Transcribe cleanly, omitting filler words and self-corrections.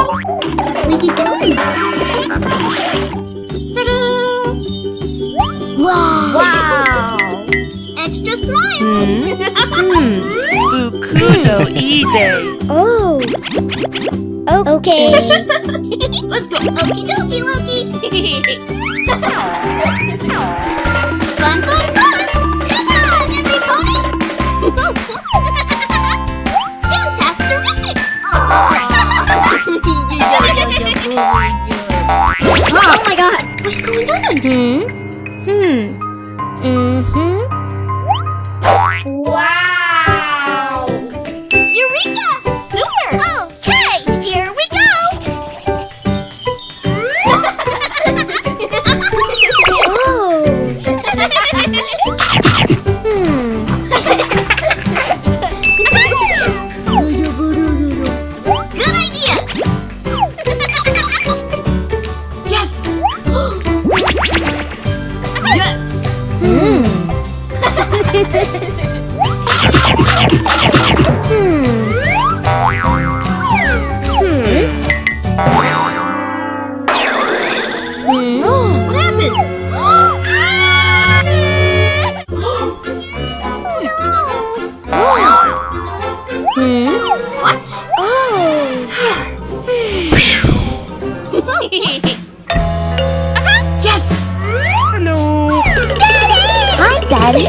What are you doing? Wow! Extra smile! Fukudo Ide. Oh. Okay. Let's go. Okie dokie, Loki. Fun, fun, fun! Come on, every pony! Fantastic! Oh my god! What's going on? Wow! Eureka! Super! Okay, here we go! Good idea! Yes! Yes! What happens? What? Yes! Hello. Hi, Daddy.